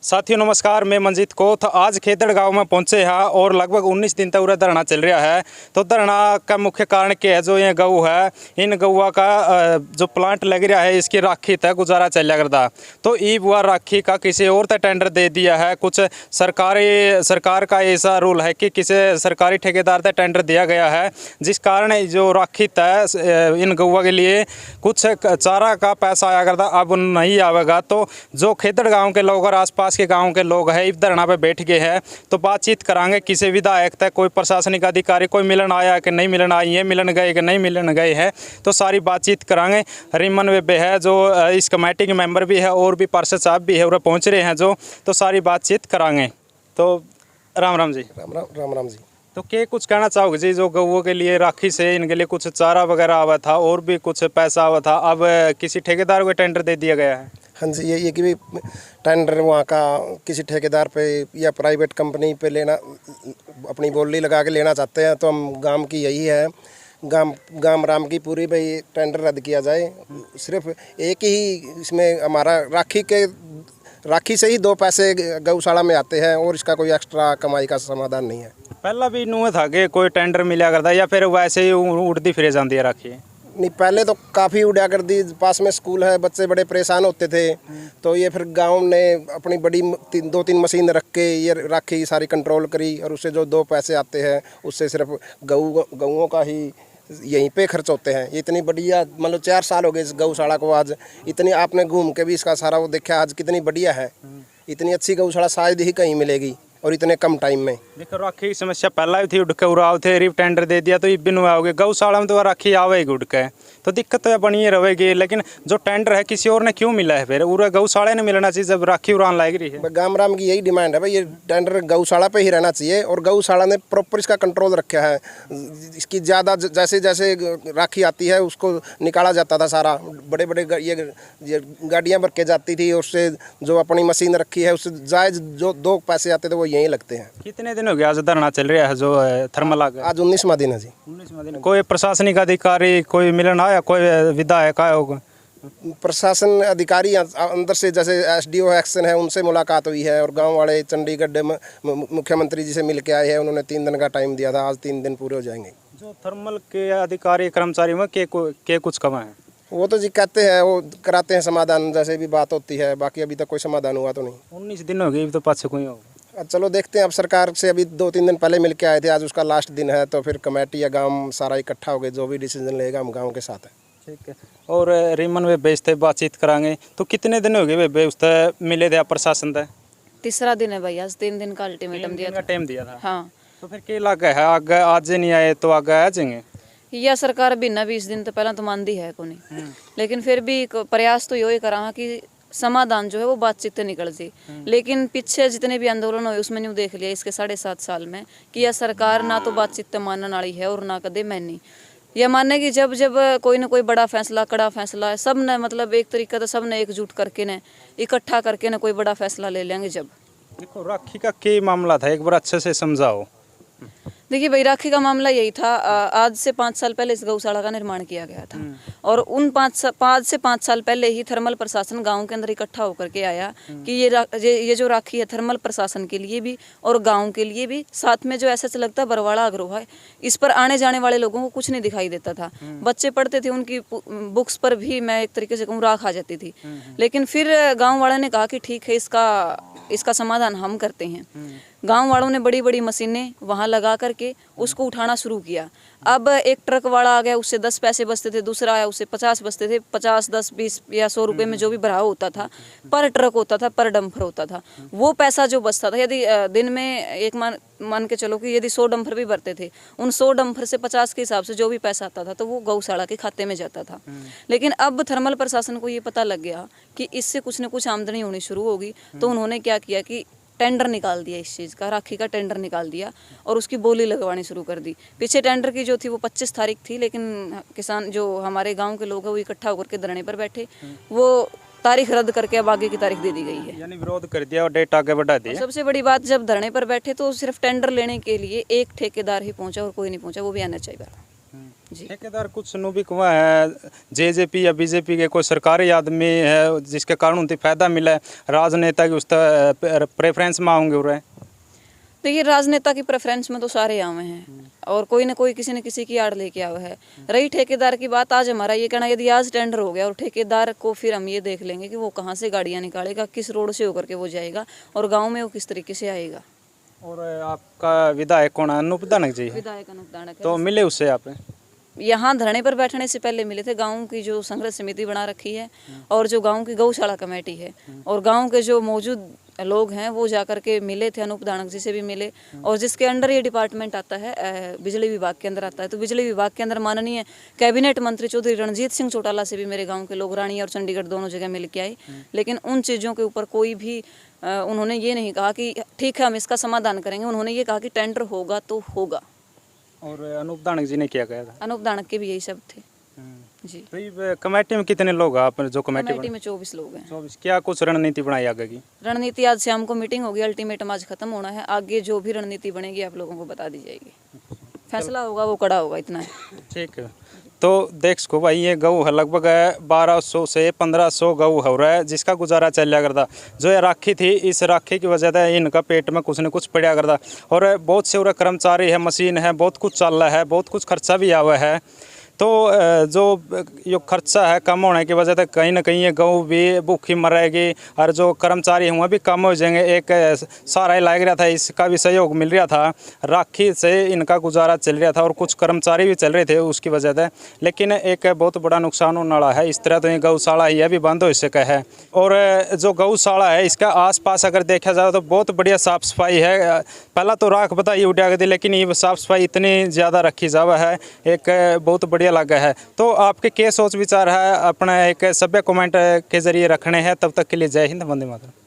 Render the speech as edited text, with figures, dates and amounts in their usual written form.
साथियों नमस्कार, मैं मंजीत कोथ आज खेतड़ गांव में पहुंचे हैं और लगभग 19 दिन तक पूरा धरना चल रहा है। तो धरना का मुख्य कारण क्या है, जो ये गऊ है, इन गऊआ का जो प्लांट लग रहा है इसकी राखी तक गुजारा चलिया करता। तो ई बुआ राखी का किसी और तक टेंडर दे दिया है। कुछ सरकार का ऐसा रूल है कि किसी सरकारी ठेकेदार तक टेंडर दिया गया है, जिस कारण जो राखी तय इन गऊआ के लिए कुछ चारा का पैसा आया करता अब नहीं आवेगा। तो जो खेतड़ गाँव के लोग और आसपास के गांव के लोग हैं इस धरना पे बैठ गए हैं। तो बातचीत करांगे किसी विधायक तक, कोई प्रशासनिक अधिकारी, कोई मिलन आया कि नहीं मिलन आई है, मिलन गए कि नहीं मिलन गए हैं, तो सारी बातचीत करांगे। रिमन वेबे है जो इस कमेटी के मेंबर भी है और भी पार्षद साहब भी है, वो पहुंच रहे हैं जो, तो सारी बातचीत करांगे। तो राम राम जी। राम जी। तो क्या कुछ कहना चाहोगे जी, जो गऊओं के लिए राखी से इनके लिए कुछ चारा वगैरह आवा था और भी कुछ पैसा आवा था, अब किसी ठेकेदार को टेंडर दे दिया गया है? हाँ जी, ये कि भी टेंडर वहाँ का किसी ठेकेदार पे या प्राइवेट कंपनी पे लेना, अपनी बोली लगा के लेना चाहते हैं। तो हम गांव की यही है, गांव राम की पूरी भाई टेंडर रद्द किया जाए। सिर्फ एक ही इसमें हमारा राखी से ही 2 पैसे गौशाला में आते हैं और इसका कोई एक्स्ट्रा कमाई का समाधान नहीं है। पहला भी इनू था कि कोई टेंडर मिला करता या फिर वैसे ही उड़ती फिरे जाती है राखी? नहीं, पहले तो काफ़ी उड़ा कर दी, पास में स्कूल है, बच्चे बड़े परेशान होते थे। तो ये फिर गांव ने अपनी बड़ी 2-3 मशीन रख के ये राखी सारी कंट्रोल करी और उससे जो 2 पैसे आते हैं उससे सिर्फ गऊओं का ही यहीं पे खर्च होते हैं। ये इतनी बढ़िया, मतलब 4 साल हो गए इस गौशाला को, आज इतनी आपने घूम के भी इसका सारा वो देखा आज कितनी बढ़िया है। इतनी अच्छी गौशाला शायद ही कहीं मिलेगी और इतने कम टाइम में। देखो राखी की समस्या पहला भी थी, उड़ के उड़ाव थे, रिव टेंडर दे दिया तो ये बिन आओगे गौशाला में तो राखी आवेगी उड़ के, तो दिक्कत तो बनी रहेगी। लेकिन जो टेंडर है किसी और ने क्यों मिला है? फिर पूरा गौशाला ने मिलना चाहिए जब राखी उड़ान लाग रही है। गांव राम की यही डिमांड है भाई, ये टेंडर गौशाला पे ही रहना चाहिए और गौशाला ने प्रॉपर इसका कंट्रोल रखा है। इसकी ज़्यादा जैसे जैसे राखी आती है उसको निकाला जाता था सारा, बड़े बड़े ये गाड़ियाँ भर के जाती थी, उससे जो अपनी मशीन रखी है उससे जायज़ जो 2 पैसे आते थे वो यहीं लगते हैं। कितने दिन हो गया आज धरना चल रहा है जो थर्मल? आज 19वां दिन है जी। 19वां दिन। कोई प्रशासनिक अधिकारी कोई मिलन आया, कोई विधायक आया होगा? प्रशासन अधिकारी अंदर से जैसे SDO एक्शन है उनसे मुलाकात हुई है और गांव वाले चंडीगढ़ मुख्यमंत्री जी से मिल के आए हैं। उन्होंने 3 दिन का टाइम दिया था, आज 3 दिन पूरे हो जाएंगे। जो थर्मल के अधिकारी कर्मचारी में के कुछ कमा है? वो तो जी कहते हैं वो कराते हैं समाधान, जैसे भी बात होती है, बाकी अभी तक कोई समाधान हुआ तो नहीं। 19 दिन हो गए तो पाछे कोई होगा? चलो देखते हैं, अब सरकार से अभी 2-3 दिन पहले मिल के आए थे, आज उसका लास्ट दिन है, तो फिर कमेटी या गांव सारा इकट्ठा हो गए, जो भी डिसीजन लेगा हम गांव के साथ है। ठीक है। और रिमन वे बेचते बातचीत करांगे। तो कितने दिन हो गए वे उसते मिले थे प्रशासन से? तीसरा दिन है भाई, आज 3 दिन का अल्टीमेटम दिया था। टाइम दिया था। हाँ, तो फिर क्या लगा है आगे आज नहीं आए तो आगे आ जाएंगे? या सरकार भी ना 20 दिन तो पहला तो मानती है को नहीं, लेकिन फिर भी प्रयास तो यही करा कि समाधान जो है वो बातचीत से निकल जाए। लेकिन पीछे जितने भी आंदोलन हुए उसमें न्यू देख लिया इसके 7.5 साल में कि यह सरकार ना तो बातचीत मानने वाली है और ना कदे मैनी यह माने कि जब जब कोई ना कोई बड़ा फैसला, कड़ा फैसला है, सब ने मतलब एक तरीका तो सब ने एकजुट करके ने इकट्ठा करके ना कोई बड़ा फैसला ले लेंगे। जब देखो राखी का क्या मामला था, एक बार अच्छे से समझाओ। देखिए भाई, राखी का मामला यही था, आज से 5 साल पहले इस गौशाला का निर्माण किया गया था और उन 5 से 5 साल पहले ही थर्मल प्रशासन गांव के अंदर इकट्ठा होकर के आया कि ये जो राखी है थर्मल प्रशासन के लिए भी और गांव के लिए भी, साथ में जो ऐसा लगता बरवाड़ा अग्रोह है, इस पर आने जाने वाले लोगों को कुछ नहीं दिखाई देता था। बच्चे पढ़ते थे, उनकी बुक्स पर भी मैं एक तरीके से कहूँ राख आ जाती थी। लेकिन फिर गाँव वालों ने कहा कि ठीक है, इसका समाधान हम करते हैं। गांव वालों ने बड़ी बड़ी मशीनें वहां लगा करके उसको उठाना शुरू किया। अब एक ट्रक वाला आ गया, उससे 10 पैसे बचते थे, दूसरा आया उससे 50 बचते थे। 50, 10, 20 या 100 रुपए में जो भी भराव होता था, पर ट्रक होता था, पर डंपर होता था, वो पैसा जो बचता था, यदि दिन में एक मान के चलो कि यदि 100 डंपर भी भरते थे, उन 100 डंपर से 50 के हिसाब से जो भी पैसा आता था तो वो गौशाला के खाते में जाता था। लेकिन अब थर्मल प्रशासन को ये पता लग गया कि इससे कुछ न कुछ आमदनी होनी शुरू होगी, तो उन्होंने क्या किया कि टेंडर निकाल दिया, इस चीज़ का राखी का टेंडर निकाल दिया और उसकी बोली लगवानी शुरू कर दी। पीछे टेंडर की जो थी वो 25 तारीख थी, लेकिन किसान जो हमारे गांव के लोग हैं वो इकट्ठा होकर के धरने पर बैठे, वो तारीख रद्द करके अब आगे की तारीख दे दी गई है, यानी विरोध कर दिया और डेट आगे बढ़ा दिया। सबसे बड़ी बात, जब धरने पर बैठे तो सिर्फ टेंडर लेने के लिए एक ठेकेदार ही पहुंचा और कोई नहीं पहुंचा, वो भी आना चाहिए। जी। ठेकेदार कुछ नु भी कुआ है जेजेपी या बीजेपी के कोई सरकारी आदमी है जिसके कारण उनकी फायदा मिला है, राजनेता की उस प्रेफरेंस में आऊँगे उरे। देखिए राजनेता की प्रेफरेंस में तो सारे आवे हैं और कोई ना कोई किसी न किसी की आड़ लेके आवे है। रही ठेकेदार की बात, आज हमारा ये कहना, यदि आज टेंडर हो गया और ठेकेदार को फिर हम ये देख लेंगे कि वो कहाँ से गाड़ियाँ निकालेगा, किस रोड से होकर के वो जाएगा और गाँव में वो किस तरीके से आएगा। और आपका विधायक कौन है? अनूप दानक जी है। विधायक अनूप दानक है। तो मिले उससे आप? यहाँ धरने पर बैठने से पहले मिले थे। गांव की जो संघर्ष समिति बना रखी है और जो गांव की गौशाला कमेटी है और गांव के जो मौजूद लोग हैं वो जाकर के मिले थे। अनूप दानक जी से भी मिले और जिसके अंडर ये डिपार्टमेंट आता है, बिजली विभाग के अंदर आता है, तो बिजली विभाग के अंदर माननीय कैबिनेट मंत्री चौधरी रणजीत सिंह चौटाला से भी मेरे गाँव के लोग रानी और चंडीगढ़ दोनों जगह मिल के आए। लेकिन उन चीज़ों के ऊपर कोई भी उन्होंने ये नहीं कहा कि ठीक है हम इसका समाधान करेंगे। उन्होंने ये कहा कि टेंडर होगा तो होगा। और अनूप दानक जी ने क्या कहा था? अनूप दानक के भी यही सब थे जी। तो ये कमेटी में कितने लोग हैं आप जो कमेटी में 24 लोग हैं। 24। क्या कुछ रणनीति बनाई आगे की? रणनीति आज शाम को मीटिंग होगी, अल्टीमेटम आज खत्म होना है। आगे जो भी रणनीति बनेगी आप लोगों को बता दी जाएगी। फैसला होगा वो कड़ा होगा, इतना है। ठीक है। तो देख सको भाई ये गऊ है लगभग 1200 से 1500 गऊ हो रहा है जिसका गुजारा चलिया करता। जो ये राखी थी, इस राखी की वजह से इनका पेट में कुछ न कुछ पड़ा करता। और बहुत से उरे कर्मचारी है, मशीन है, बहुत कुछ चल रहा है, बहुत कुछ खर्चा भी आवा है। तो जो ये खर्चा है कम होने की वजह से कहीं ना कहीं ये गऊ भी भूखी मरेगी और जो कर्मचारी हैं वो भी कम हो जाएंगे। एक सहारा लग रहा था, इसका भी सहयोग मिल रहा था, राखी से इनका गुजारा चल रहा था और कुछ कर्मचारी भी चल रहे थे उसकी वजह से। लेकिन एक बहुत बड़ा नुकसान होने वाला है। इस तरह तो ये गौशाला यह भी बंद हो सका है। और जो गौशाला है इसका आसपास अगर देखा जाए तो बहुत बढ़िया साफ़ सफाई है। पहला तो राख बताइए उड़ा दी, लेकिन ये साफ़ सफाई इतनी ज़्यादा रखी जावा है, एक बहुत बढ़िया लगा है। तो आपके क्या सोच विचार है अपना एक सभ्य कमेंट के जरिए रखने हैं। तब तक के लिए जय हिंद, वंदे मातरम।